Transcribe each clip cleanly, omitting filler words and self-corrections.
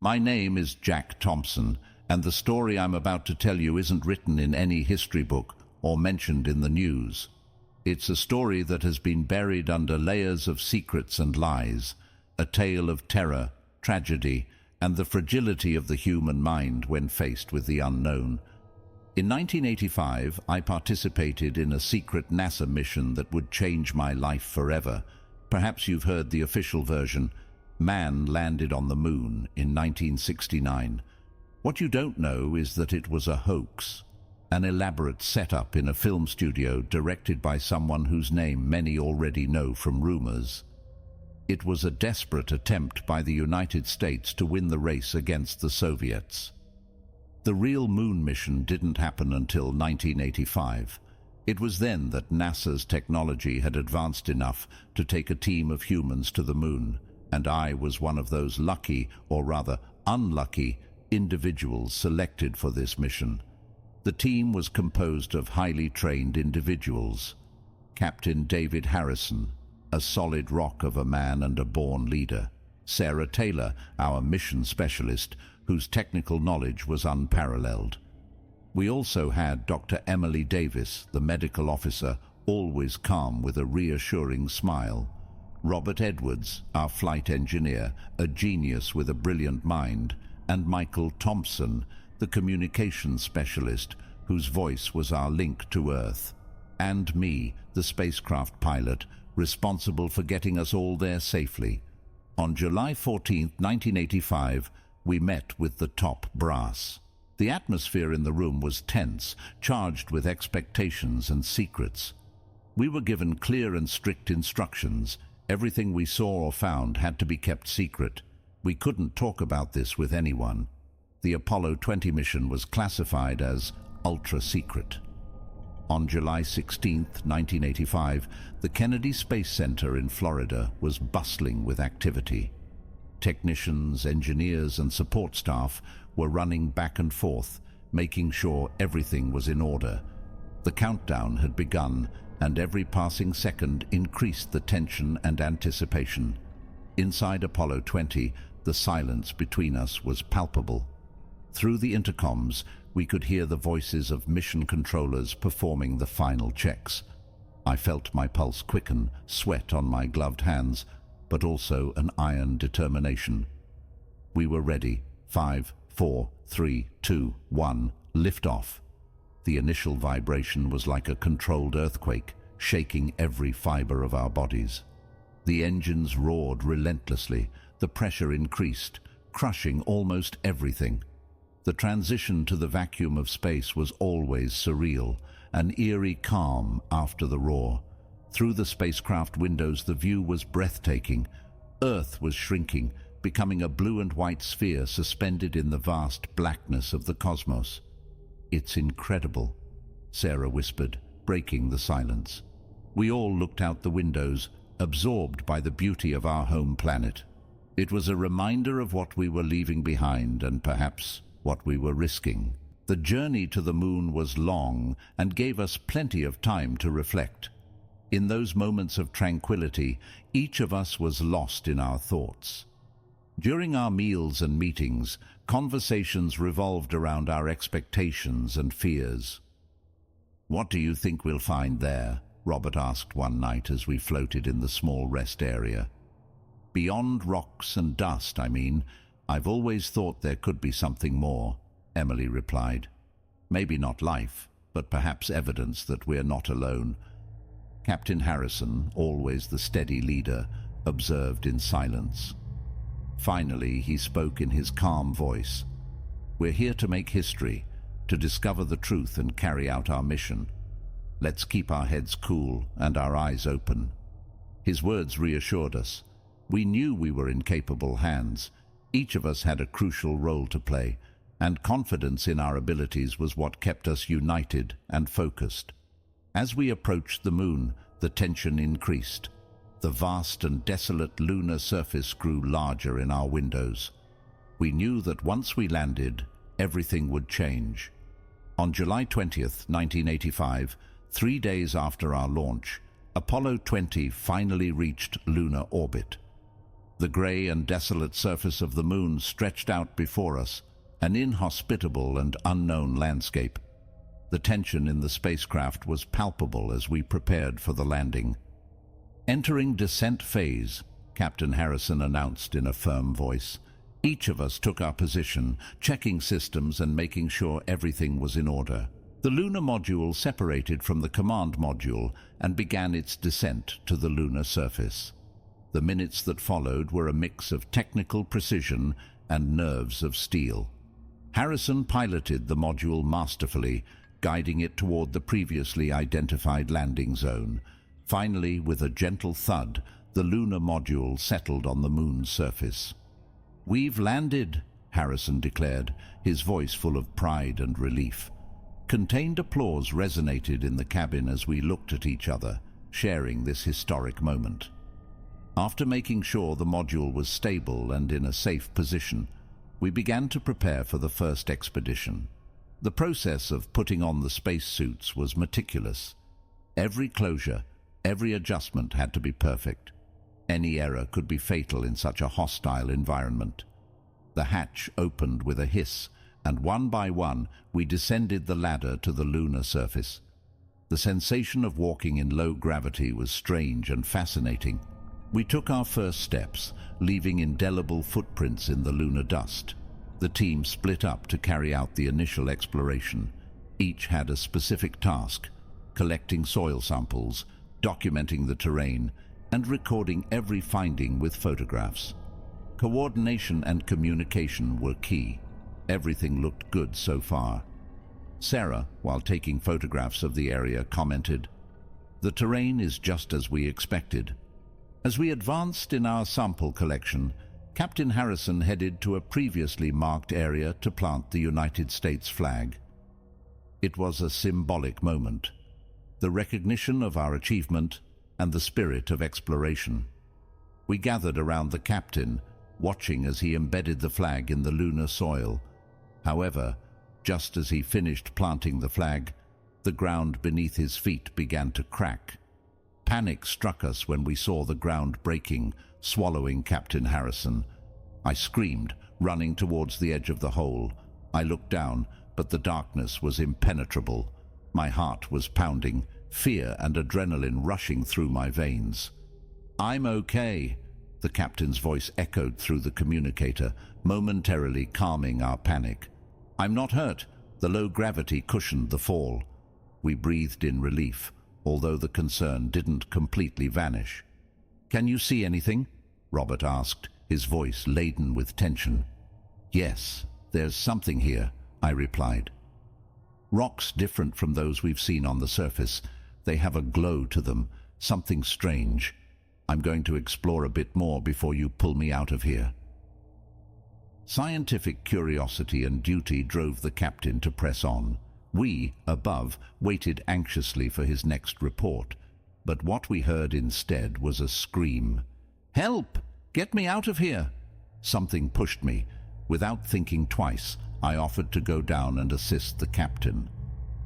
My name is Jack Thompson, and the story I'm about to tell you isn't written in any history book or mentioned in the news. It's a story that has been buried under layers of secrets and lies, a tale of terror, tragedy, and the fragility of the human mind when faced with the unknown. In 1985, I participated in a secret NASA mission that would change my life forever. Perhaps you've heard the official version. Man landed on the moon in 1969. What you don't know is that it was a hoax, an elaborate setup in a film studio directed by someone whose name many already know from rumors. It was a desperate attempt by the United States to win the race against the Soviets. The real moon mission didn't happen until 1985. It was then that NASA's technology had advanced enough to take a team of humans to the moon, and I was one of those lucky, or rather unlucky, individuals selected for this mission. The team was composed of highly trained individuals. Captain David Harrison, a solid rock of a man and a born leader. Sarah Taylor, our mission specialist, whose technical knowledge was unparalleled. We also had Dr. Emily Davis, the medical officer, always calm with a reassuring smile. Robert Edwards, our flight engineer, a genius with a brilliant mind, and Michael Thompson, the communications specialist, whose voice was our link to Earth. And me, the spacecraft pilot, responsible for getting us all there safely. On July 14, 1985, we met with the top brass. The atmosphere in the room was tense, charged with expectations and secrets. We were given clear and strict instructions. Everything we saw or found had to be kept secret. We couldn't talk about this with anyone. The Apollo 20 mission was classified as ultra-secret. On July 16, 1985, the Kennedy Space Center in Florida was bustling with activity. Technicians, engineers, and support staff were running back and forth, making sure everything was in order. The countdown had begun, and every passing second increased the tension and anticipation. Inside Apollo 20, the silence between us was palpable. Through the intercoms, we could hear the voices of mission controllers performing the final checks. I felt my pulse quicken, sweat on my gloved hands, but also an iron determination. We were ready. 5, 4, 3, 2, 1, lift off. The initial vibration was like a controlled earthquake, shaking every fiber of our bodies. The engines roared relentlessly, the pressure increased, crushing almost everything. The transition to the vacuum of space was always surreal, an eerie calm after the roar. Through the spacecraft windows, the view was breathtaking. Earth was shrinking, becoming a blue and white sphere suspended in the vast blackness of the cosmos. "It's incredible," Sarah whispered, breaking the silence. We all looked out the windows, absorbed by the beauty of our home planet. It was a reminder of what we were leaving behind and perhaps what we were risking. The journey to the moon was long and gave us plenty of time to reflect. In those moments of tranquility, each of us was lost in our thoughts. During our meals and meetings, conversations revolved around our expectations and fears. "What do you think we'll find there?" Robert asked one night as we floated in the small rest area. "Beyond rocks and dust, I mean. I've always thought there could be something more," Emily replied. "Maybe not life, but perhaps evidence that we're not alone." Captain Harrison, always the steady leader, observed in silence. Finally, he spoke in his calm voice. "We're here to make history, to discover the truth and carry out our mission. Let's keep our heads cool and our eyes open." His words reassured us. We knew we were in capable hands. Each of us had a crucial role to play, and confidence in our abilities was what kept us united and focused. As we approached the moon, the tension increased. The vast and desolate lunar surface grew larger in our windows. We knew that once we landed, everything would change. On July 20th, 1985, 3 days after our launch, Apollo 20 finally reached lunar orbit. The grey and desolate surface of the moon stretched out before us, an inhospitable and unknown landscape. The tension in the spacecraft was palpable as we prepared for the landing. "Entering descent phase," Captain Harrison announced in a firm voice. Each of us took our position, checking systems and making sure everything was in order. The lunar module separated from the command module and began its descent to the lunar surface. The minutes that followed were a mix of technical precision and nerves of steel. Harrison piloted the module masterfully, guiding it toward the previously identified landing zone. Finally, with a gentle thud, the lunar module settled on the moon's surface. "We've landed," Harrison declared, his voice full of pride and relief. Contained applause resonated in the cabin as we looked at each other, sharing this historic moment. After making sure the module was stable and in a safe position, we began to prepare for the first expedition. The process of putting on the spacesuits was meticulous. Every closure, every adjustment had to be perfect. Any error could be fatal in such a hostile environment. The hatch opened with a hiss, and one by one we descended the ladder to the lunar surface. The sensation of walking in low gravity was strange and fascinating. We took our first steps, leaving indelible footprints in the lunar dust. The team split up to carry out the initial exploration. Each had a specific task: collecting soil samples, documenting the terrain, and recording every finding with photographs. Coordination and communication were key. Everything looked good so far. Sarah, while taking photographs of the area, commented, "The terrain is just as we expected." As we advanced in our sample collection, Captain Harrison headed to a previously marked area to plant the United States flag. It was a symbolic moment, the recognition of our achievement and the spirit of exploration. We gathered around the captain, watching as he embedded the flag in the lunar soil. However, just as he finished planting the flag, the ground beneath his feet began to crack. Panic struck us when we saw the ground breaking, swallowing Captain Harrison. I screamed, running towards the edge of the hole. I looked down, but the darkness was impenetrable. My heart was pounding, fear and adrenaline rushing through my veins. "I'm okay," the captain's voice echoed through the communicator, momentarily calming our panic. "I'm not hurt." The low gravity cushioned the fall. We breathed in relief, although the concern didn't completely vanish. "Can you see anything?" Robert asked, his voice laden with tension. "Yes, there's something here," I replied. "Rocks different from those we've seen on the surface. They have a glow to them, something strange. I'm going to explore a bit more before you pull me out of here." Scientific curiosity and duty drove the captain to press on. We, above, waited anxiously for his next report, but what we heard instead was a scream. "Help! Get me out of here!" Something pushed me. Without thinking twice, I offered to go down and assist the captain.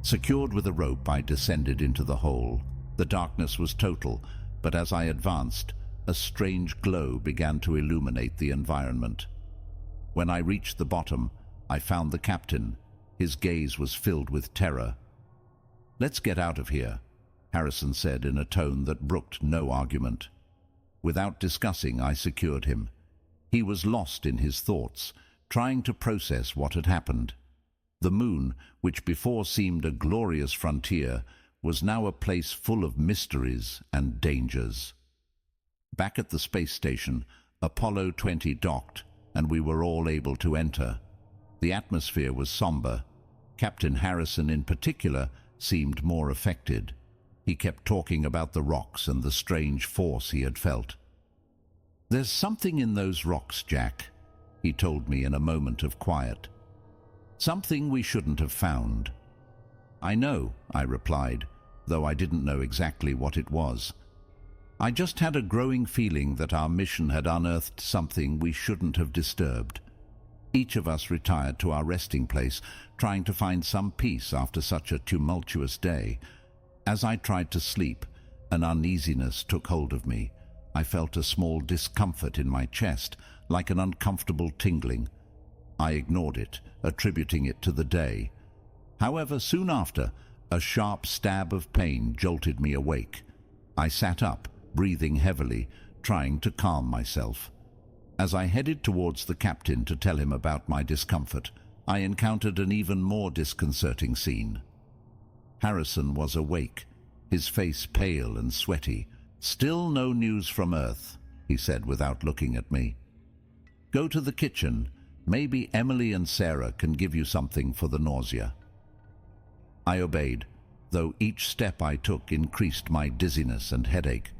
Secured with a rope, I descended into the hole. The darkness was total, but as I advanced, a strange glow began to illuminate the environment. When I reached the bottom, I found the captain. His gaze was filled with terror. "Let's get out of here," Harrison said in a tone that brooked no argument. Without discussing, I secured him. He was lost in his thoughts, trying to process what had happened. The moon, which before seemed a glorious frontier, was now a place full of mysteries and dangers. Back at the space station, Apollo 20 docked, and we were all able to enter. The atmosphere was somber. Captain Harrison in particular seemed more affected. He kept talking about the rocks and the strange force he had felt. "There's something in those rocks, Jack," he told me in a moment of quiet. "Something we shouldn't have found." "I know," I replied, though I didn't know exactly what it was. I just had a growing feeling that our mission had unearthed something we shouldn't have disturbed. Each of us retired to our resting place, trying to find some peace after such a tumultuous day. As I tried to sleep, an uneasiness took hold of me. I felt a small discomfort in my chest, like an uncomfortable tingling. I ignored it, attributing it to the day. However, soon after, a sharp stab of pain jolted me awake. I sat up, breathing heavily, trying to calm myself. As I headed towards the captain to tell him about my discomfort, I encountered an even more disconcerting scene. Harrison was awake, his face pale and sweaty. "Still no news from Earth," he said without looking at me. "Go to the kitchen. Maybe Emily and Sarah can give you something for the nausea." I obeyed, though each step I took increased my dizziness and headache.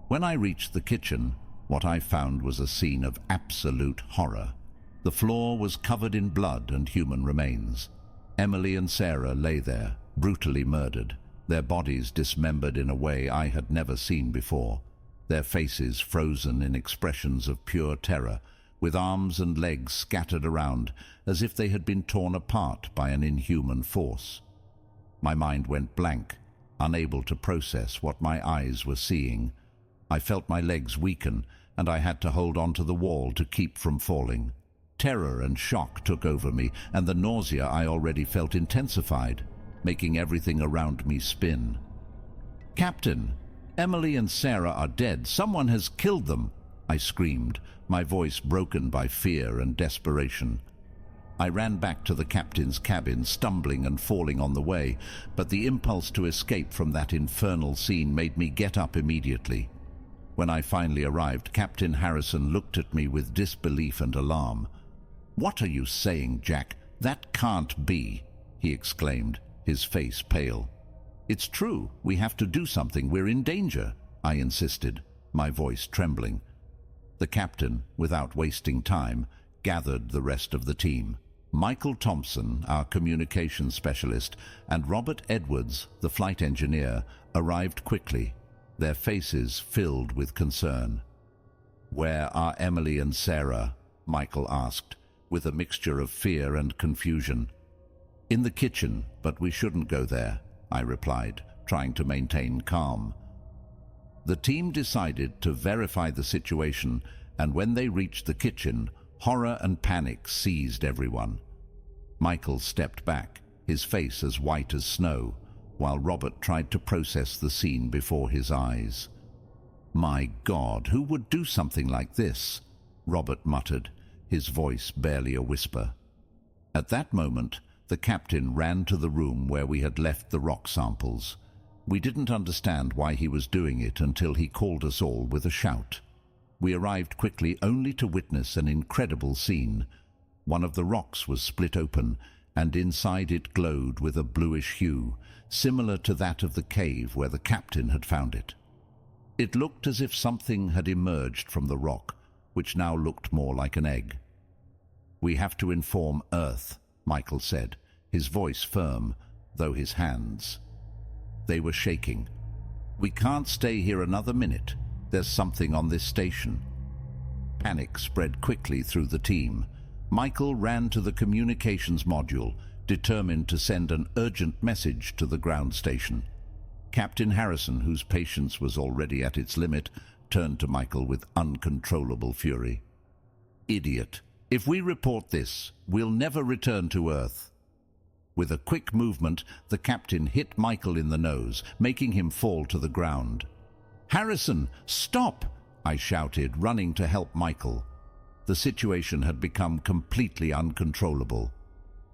When I reached the kitchen, what I found was a scene of absolute horror. The floor was covered in blood and human remains. Emily and Sarah lay there, brutally murdered, their bodies dismembered in a way I had never seen before, their faces frozen in expressions of pure terror, with arms and legs scattered around as if they had been torn apart by an inhuman force. My mind went blank, unable to process what my eyes were seeing. I felt my legs weaken, and I had to hold on to the wall to keep from falling. Terror and shock took over me, and the nausea I already felt intensified, making everything around me spin. "Captain, Emily and Sarah are dead. Someone has killed them," I screamed, my voice broken by fear and desperation. I ran back to the captain's cabin, stumbling and falling on the way, but the impulse to escape from that infernal scene made me get up immediately. When I finally arrived, Captain Harrison looked at me with disbelief and alarm. "What are you saying, Jack? That can't be," he exclaimed, his face pale. "It's true. We have to do something. We're in danger," I insisted, my voice trembling. The captain, without wasting time, gathered the rest of the team. Michael Thompson, our communications specialist, and Robert Edwards, the flight engineer, arrived quickly, their faces filled with concern. "Where are Emily and Sarah?" Michael asked, with a mixture of fear and confusion. "In the kitchen, but we shouldn't go there," I replied, trying to maintain calm. The team decided to verify the situation, and when they reached the kitchen, horror and panic seized everyone. Michael stepped back, his face as white as snow, while Robert tried to process the scene before his eyes. "My God, who would do something like this?" Robert muttered, his voice barely a whisper. At that moment, the captain ran to the room where we had left the rock samples. We didn't understand why he was doing it until he called us all with a shout. We arrived quickly only to witness an incredible scene. One of the rocks was split open, and inside it glowed with a bluish hue, similar to that of the cave where the captain had found it. It looked as if something had emerged from the rock, which now looked more like an egg. "We have to inform Earth," Michael said, his voice firm, though his hands. They were shaking. "We can't stay here another minute. There's something on this station." Panic spread quickly through the team. Michael ran to the communications module, determined to send an urgent message to the ground station. Captain Harrison, whose patience was already at its limit, turned to Michael with uncontrollable fury. "Idiot! If we report this, we'll never return to Earth." With a quick movement, the captain hit Michael in the nose, making him fall to the ground. "Harrison, stop!" I shouted, running to help Michael. The situation had become completely uncontrollable.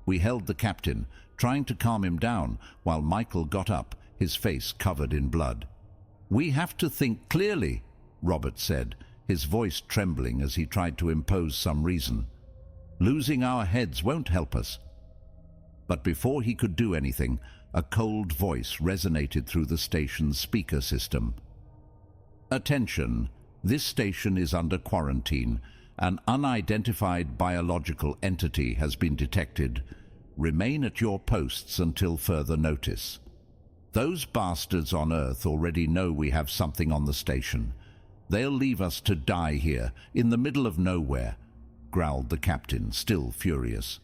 We held the captain, trying to calm him down, while Michael got up, his face covered in blood. "We have to think clearly," Robert said, his voice trembling as he tried to impose some reason. "Losing our heads won't help us." But before he could do anything, a cold voice resonated through the station's speaker system. "Attention, this station is under quarantine. An unidentified biological entity has been detected. Remain at your posts until further notice. Those bastards on Earth already know we have something on the station. They'll leave us to die here, in the middle of nowhere," growled the captain, still furious.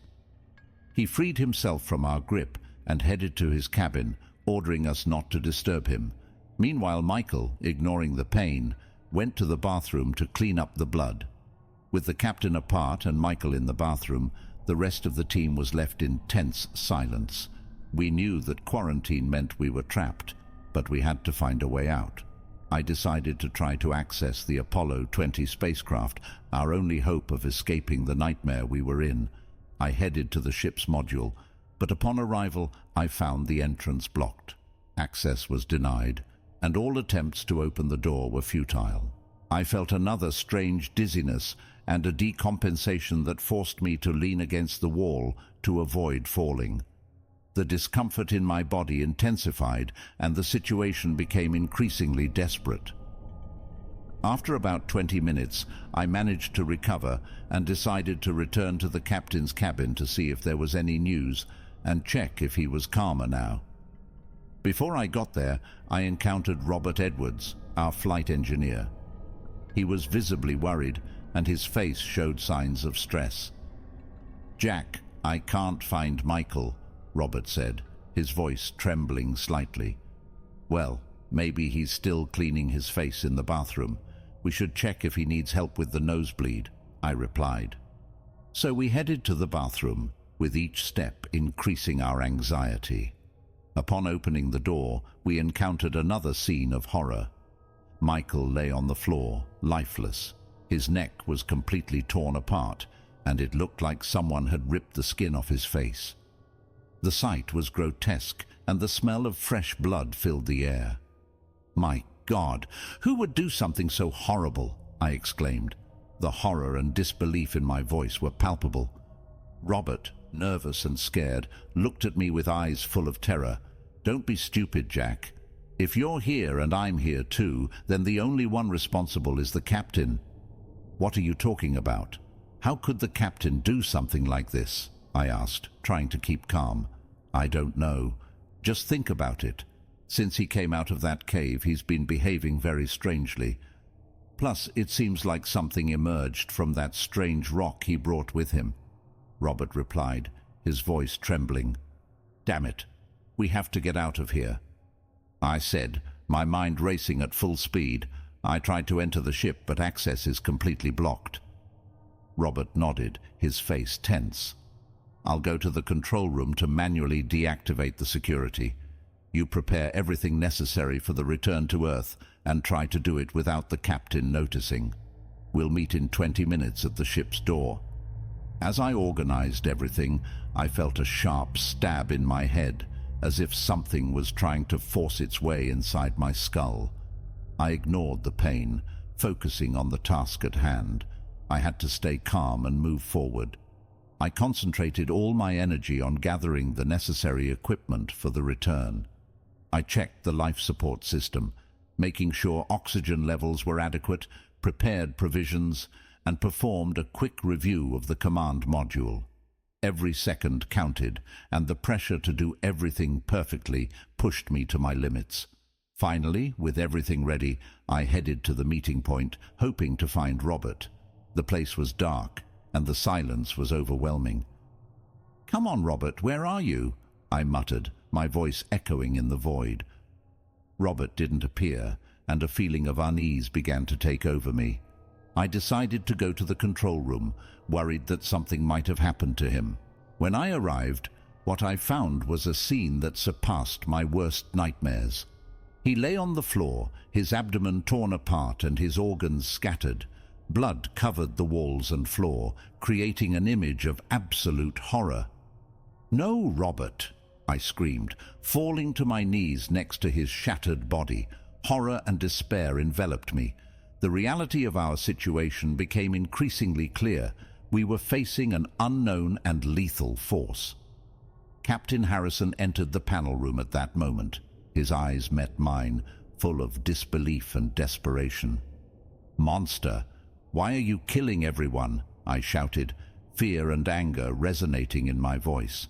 He freed himself from our grip and headed to his cabin, ordering us not to disturb him. Meanwhile, Michael, ignoring the pain, went to the bathroom to clean up the blood. With the captain apart and Michael in the bathroom, the rest of the team was left in tense silence. We knew that quarantine meant we were trapped, but we had to find a way out. I decided to try to access the Apollo 20 spacecraft, our only hope of escaping the nightmare we were in. I headed to the ship's module, but upon arrival I found the entrance blocked. Access was denied, and all attempts to open the door were futile. I felt another strange dizziness and a decompensation that forced me to lean against the wall to avoid falling. The discomfort in my body intensified, and the situation became increasingly desperate. After about 20 minutes, I managed to recover and decided to return to the captain's cabin to see if there was any news and check if he was calmer now. Before I got there, I encountered Robert Edwards, our flight engineer. He was visibly worried, and his face showed signs of stress. "Jack, I can't find Michael," Robert said, his voice trembling slightly. "Well, maybe he's still cleaning his face in the bathroom. We should check if he needs help with the nosebleed," I replied. So we headed to the bathroom, with each step increasing our anxiety. Upon opening the door, we encountered another scene of horror. Michael lay on the floor, lifeless. His neck was completely torn apart, and it looked like someone had ripped the skin off his face. The sight was grotesque, and the smell of fresh blood filled the air. "My God, who would do something so horrible?" I exclaimed. The horror and disbelief in my voice were palpable. Robert, nervous and scared, looked at me with eyes full of terror. "Don't be stupid, Jack. If you're here and I'm here too, then the only one responsible is the captain." "What are you talking about? How could the captain do something like this?" I asked, trying to keep calm. "I don't know. Just think about it. Since he came out of that cave, he's been behaving very strangely. Plus, it seems like something emerged from that strange rock he brought with him," Robert replied, his voice trembling. "Damn it. We have to get out of here," I said, my mind racing at full speed. "I tried to enter the ship, but access is completely blocked." Robert nodded, his face tense. "I'll go to the control room to manually deactivate the security. You prepare everything necessary for the return to Earth and try to do it without the captain noticing. We'll meet in 20 minutes at the ship's door." As I organized everything, I felt a sharp stab in my head, as if something was trying to force its way inside my skull. I ignored the pain, focusing on the task at hand. I had to stay calm and move forward. I concentrated all my energy on gathering the necessary equipment for the return. I checked the life support system, making sure oxygen levels were adequate, prepared provisions, and performed a quick review of the command module. Every second counted, and the pressure to do everything perfectly pushed me to my limits. Finally, with everything ready, I headed to the meeting point, hoping to find Robert. The place was dark, and the silence was overwhelming. "Come on, Robert, where are you?" I muttered, my voice echoing in the void. Robert didn't appear, and a feeling of unease began to take over me. I decided to go to the control room, worried that something might have happened to him. When I arrived, what I found was a scene that surpassed my worst nightmares. He lay on the floor, his abdomen torn apart and his organs scattered. Blood covered the walls and floor, creating an image of absolute horror. "No, Robert!" I screamed, falling to my knees next to his shattered body. Horror and despair enveloped me. The reality of our situation became increasingly clear. We were facing an unknown and lethal force. Captain Harrison entered the panel room at that moment. His eyes met mine, full of disbelief and desperation. "Monster, why are you killing everyone?" I shouted, fear and anger resonating in my voice.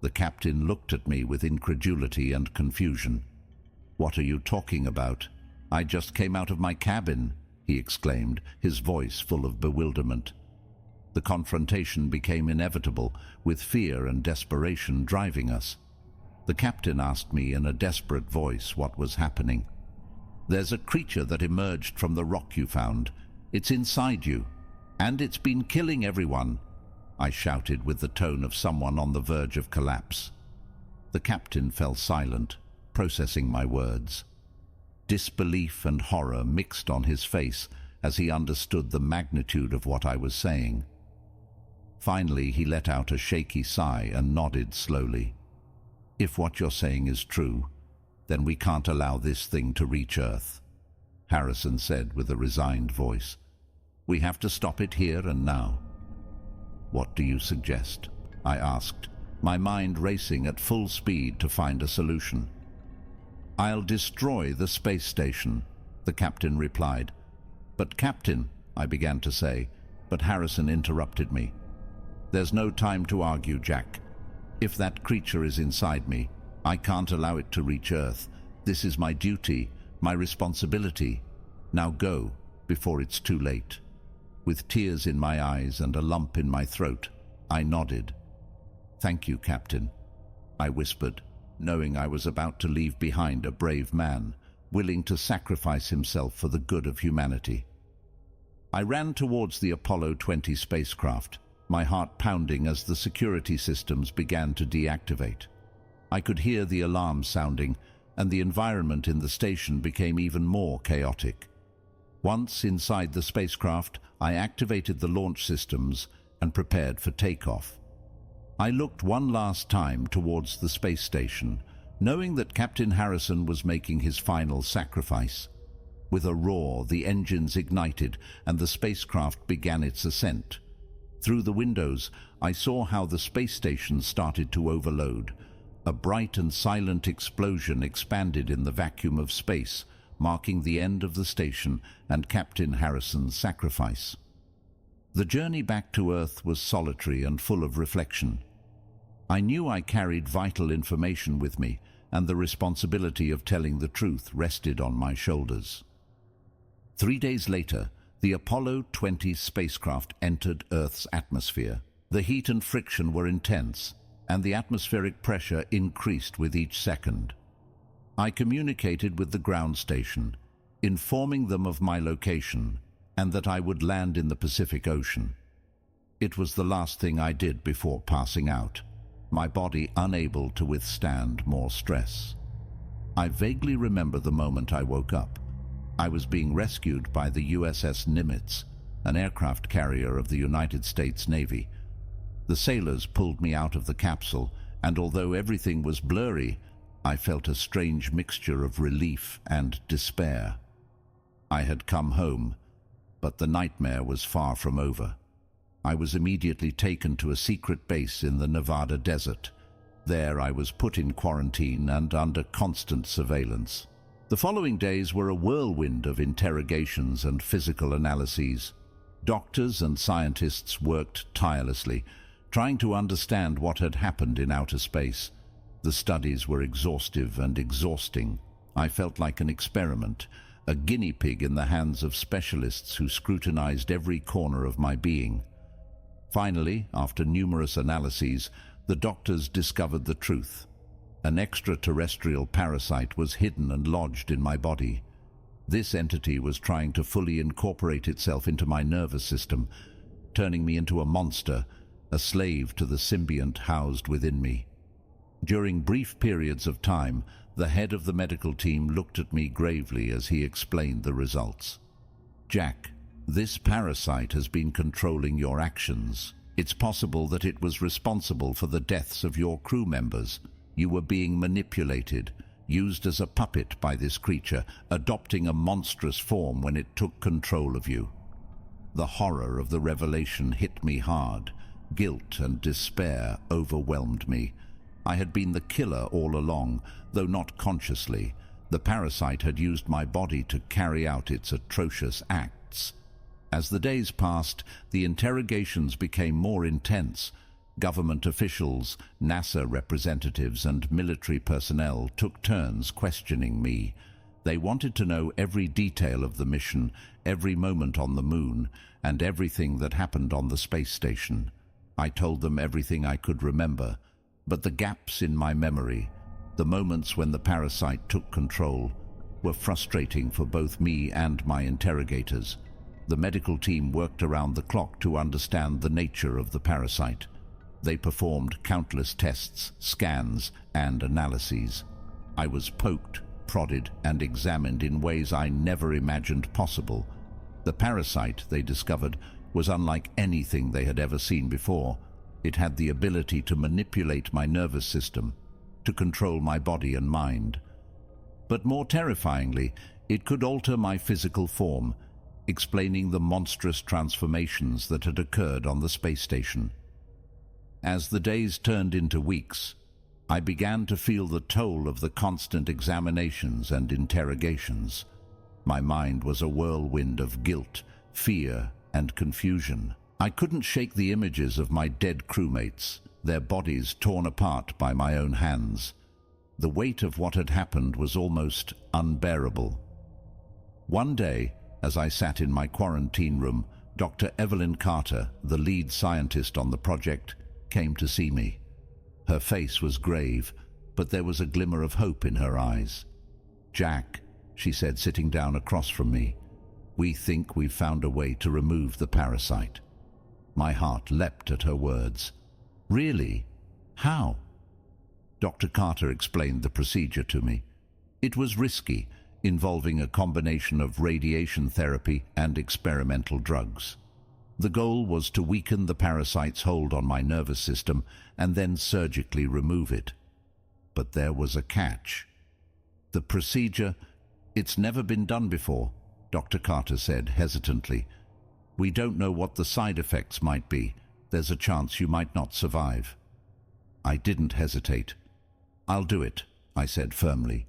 The captain looked at me with incredulity and confusion. "What are you talking about? I just came out of my cabin," he exclaimed, his voice full of bewilderment. The confrontation became inevitable, with fear and desperation driving us. The captain asked me in a desperate voice what was happening. There's a creature that emerged from the rock you found. It's inside you, and it's been killing everyone," I shouted with the tone of someone on the verge of collapse. The captain fell silent, processing my words. Disbelief and horror mixed on his face as he understood the magnitude of what I was saying. Finally, he let out a shaky sigh and nodded slowly. "If what you're saying is true, then we can't allow this thing to reach Earth," Harrison said with a resigned voice. "We have to stop it here and now." "What do you suggest?" I asked, my mind racing at full speed to find a solution. "I'll destroy the space station," the captain replied. "But Captain," I began to say, but Harrison interrupted me. "There's no time to argue, Jack. If that creature is inside me, I can't allow it to reach Earth. This is my duty, my responsibility. Now go, before it's too late." With tears in my eyes and a lump in my throat, I nodded. "Thank you, Captain," I whispered, knowing I was about to leave behind a brave man, willing to sacrifice himself for the good of humanity. I ran towards the Apollo 20 spacecraft, my heart pounding as the security systems began to deactivate. I could hear the alarm sounding, and the environment in the station became even more chaotic. Once inside the spacecraft, I activated the launch systems and prepared for takeoff. I looked one last time towards the space station, knowing that Captain Harrison was making his final sacrifice. With a roar, the engines ignited and the spacecraft began its ascent. Through the windows, I saw how the space station started to overload. A bright and silent explosion expanded in the vacuum of space, marking the end of the station and Captain Harrison's sacrifice. The journey back to Earth was solitary and full of reflection. I knew I carried vital information with me, and the responsibility of telling the truth rested on my shoulders. 3 days later, the Apollo 20 spacecraft entered Earth's atmosphere. The heat and friction were intense, and the atmospheric pressure increased with each second. I communicated with the ground station, informing them of my location and that I would land in the Pacific Ocean. It was the last thing I did before passing out, my body unable to withstand more stress. I vaguely remember the moment I woke up. I was being rescued by the USS Nimitz, an aircraft carrier of the United States Navy. The sailors pulled me out of the capsule, and although everything was blurry, I felt a strange mixture of relief and despair. I had come home, but the nightmare was far from over. I was immediately taken to a secret base in the Nevada desert. There I was put in quarantine and under constant surveillance. The following days were a whirlwind of interrogations and physical analyses. Doctors and scientists worked tirelessly, trying to understand what had happened in outer space. The studies were exhaustive and exhausting. I felt like an experiment, a guinea pig in the hands of specialists who scrutinized every corner of my being. Finally, after numerous analyses, the doctors discovered the truth. An extraterrestrial parasite was hidden and lodged in my body. This entity was trying to fully incorporate itself into my nervous system, turning me into a monster, a slave to the symbiont housed within me. During brief periods of time, the head of the medical team looked at me gravely as he explained the results. "Jack, this parasite has been controlling your actions. It's possible that it was responsible for the deaths of your crew members. You were being manipulated, used as a puppet by this creature, adopting a monstrous form when it took control of you." The horror of the revelation hit me hard. Guilt and despair overwhelmed me. I had been the killer all along, though not consciously. The parasite had used my body to carry out its atrocious acts. As the days passed, the interrogations became more intense. Government officials, NASA representatives, and military personnel took turns questioning me. They wanted to know every detail of the mission, every moment on the moon, and everything that happened on the space station. I told them everything I could remember, but the gaps in my memory, the moments when the parasite took control, were frustrating for both me and my interrogators. The medical team worked around the clock to understand the nature of the parasite. They performed countless tests, scans, and analyses. I was poked, prodded, and examined in ways I never imagined possible. The parasite, they discovered, was unlike anything they had ever seen before. It had the ability to manipulate my nervous system, to control my body and mind. But more terrifyingly, it could alter my physical form, explaining the monstrous transformations that had occurred on the space station. As the days turned into weeks, I began to feel the toll of the constant examinations and interrogations. My mind was a whirlwind of guilt, fear, and confusion. I couldn't shake the images of my dead crewmates, their bodies torn apart by my own hands. The weight of what had happened was almost unbearable. One day, as I sat in my quarantine room, Dr. Evelyn Carter, the lead scientist on the project, came to see me. Her face was grave, but there was a glimmer of hope in her eyes. "Jack," she said, sitting down across from me, "we think we've found a way to remove the parasite." My heart leapt at her words. "Really? How?" Dr. Carter explained the procedure to me. It was risky, involving a combination of radiation therapy and experimental drugs. The goal was to weaken the parasite's hold on my nervous system and then surgically remove it. But there was a catch. The procedure, "It's never been done before," Dr. Carter said hesitantly. "We don't know what the side effects might be. There's a chance you might not survive." I didn't hesitate. "I'll do it," I said firmly.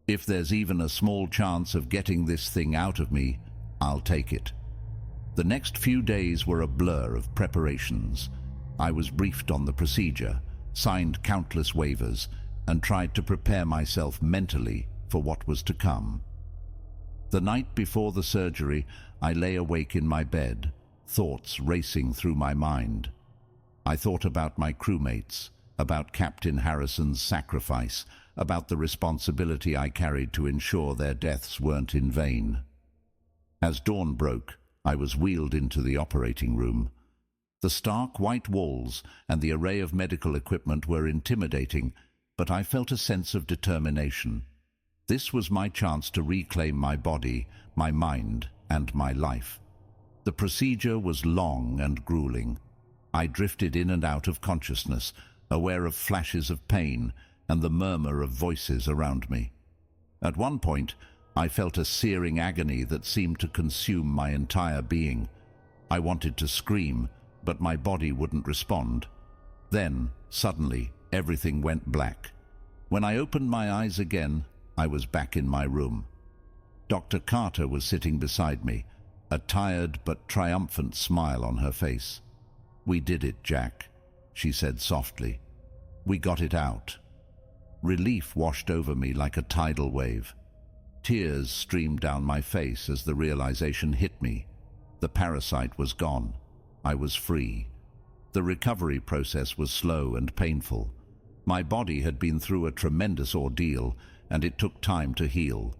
"If there's even a small chance of getting this thing out of me, I'll take it." The next few days were a blur of preparations. I was briefed on the procedure, signed countless waivers, and tried to prepare myself mentally for what was to come. The night before the surgery, I lay awake in my bed, thoughts racing through my mind. I thought about my crewmates, about Captain Harrison's sacrifice, about the responsibility I carried to ensure their deaths weren't in vain. As dawn broke, I was wheeled into the operating room. The stark white walls and the array of medical equipment were intimidating, but I felt a sense of determination. This was my chance to reclaim my body, my mind, and my life. The procedure was long and grueling. I drifted in and out of consciousness, aware of flashes of pain and the murmur of voices around me. At one point, I felt a searing agony that seemed to consume my entire being. I wanted to scream, but my body wouldn't respond. Then, suddenly, everything went black. When I opened my eyes again, I was back in my room. Dr. Carter was sitting beside me, a tired but triumphant smile on her face. "We did it, Jack," she said softly. "We got it out." Relief washed over me like a tidal wave. Tears streamed down my face as the realization hit me. The parasite was gone. I was free. The recovery process was slow and painful. My body had been through a tremendous ordeal, and it took time to heal.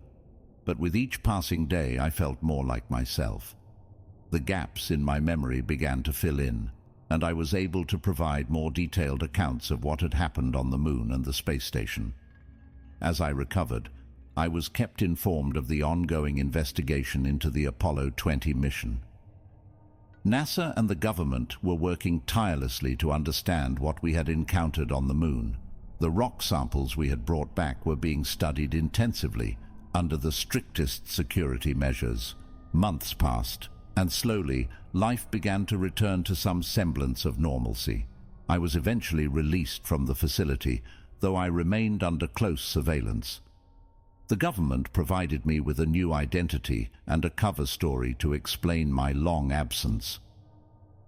But with each passing day, I felt more like myself. The gaps in my memory began to fill in, and I was able to provide more detailed accounts of what had happened on the Moon and the space station. As I recovered, I was kept informed of the ongoing investigation into the Apollo 20 mission. NASA and the government were working tirelessly to understand what we had encountered on the Moon. The rock samples we had brought back were being studied intensively, under the strictest security measures. Months passed, and slowly, life began to return to some semblance of normalcy. I was eventually released from the facility, though I remained under close surveillance. The government provided me with a new identity and a cover story to explain my long absence.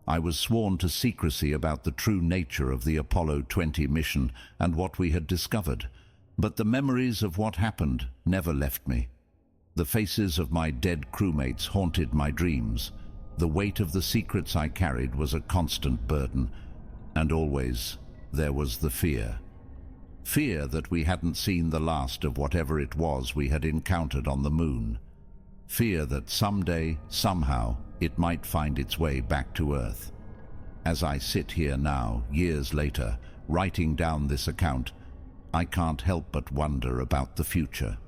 I was sworn to secrecy about the true nature of the Apollo 20 mission and what we had discovered, but the memories of what happened never left me. The faces of my dead crewmates haunted my dreams. The weight of the secrets I carried was a constant burden, and always there was the fear. Fear that we hadn't seen the last of whatever it was we had encountered on the moon. Fear that someday, somehow, it might find its way back to Earth. As I sit here now, years later, writing down this account, I can't help but wonder about the future.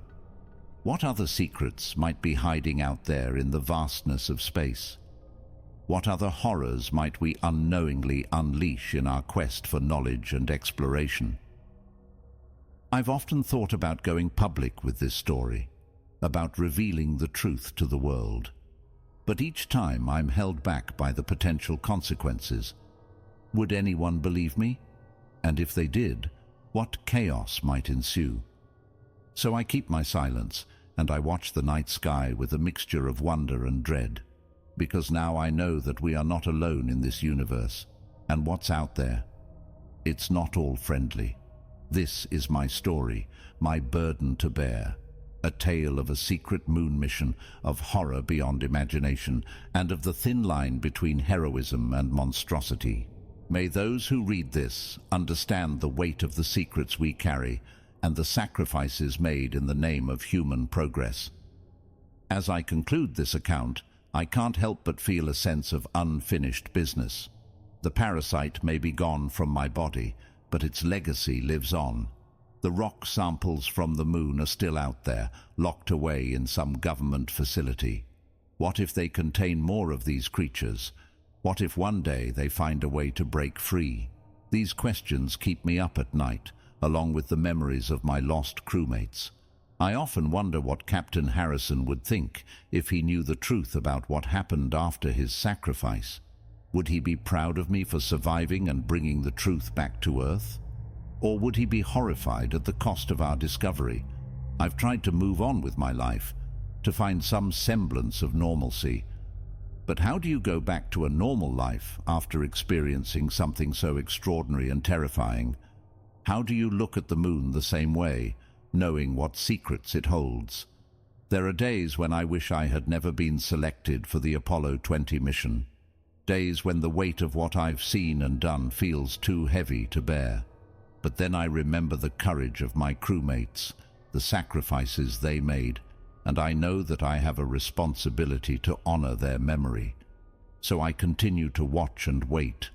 What other secrets might be hiding out there in the vastness of space? What other horrors might we unknowingly unleash in our quest for knowledge and exploration? I've often thought about going public with this story, about revealing the truth to the world. But each time I'm held back by the potential consequences. Would anyone believe me? And if they did, what chaos might ensue? So I keep my silence, and I watch the night sky with a mixture of wonder and dread, because now I know that we are not alone in this universe, and what's out there, it's not all friendly. This is my story, my burden to bear, a tale of a secret moon mission, of horror beyond imagination, and of the thin line between heroism and monstrosity. May those who read this understand the weight of the secrets we carry and the sacrifices made in the name of human progress. As I conclude this account, I can't help but feel a sense of unfinished business. The parasite may be gone from my body, but its legacy lives on. The rock samples from the moon are still out there, locked away in some government facility. What if they contain more of these creatures? What if one day they find a way to break free? These questions keep me up at night, along with the memories of my lost crewmates. I often wonder what Captain Harrison would think if he knew the truth about what happened after his sacrifice. Would he be proud of me for surviving and bringing the truth back to Earth? Or would he be horrified at the cost of our discovery? I've tried to move on with my life, to find some semblance of normalcy. But how do you go back to a normal life after experiencing something so extraordinary and terrifying? How do you look at the moon the same way, knowing what secrets it holds? There are days when I wish I had never been selected for the Apollo 20 mission. Days when the weight of what I've seen and done feels too heavy to bear. But then I remember the courage of my crewmates, the sacrifices they made, and I know that I have a responsibility to honor their memory. So I continue to watch and wait.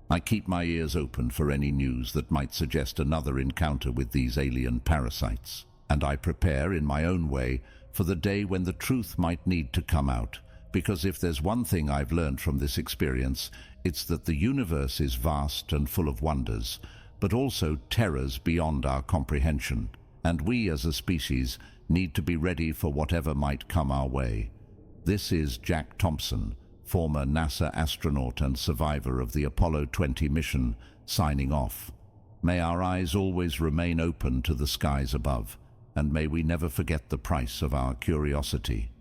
I keep my ears open for any news that might suggest another encounter with these alien parasites, and I prepare in my own way for the day when the truth might need to come out, because if there's one thing I've learned from this experience, it's that the universe is vast and full of wonders, but also terrors beyond our comprehension, and we as a species need to be ready for whatever might come our way. This is Jack Thompson, former NASA astronaut and survivor of the Apollo 20 mission, signing off. May our eyes always remain open to the skies above, and may we never forget the price of our curiosity.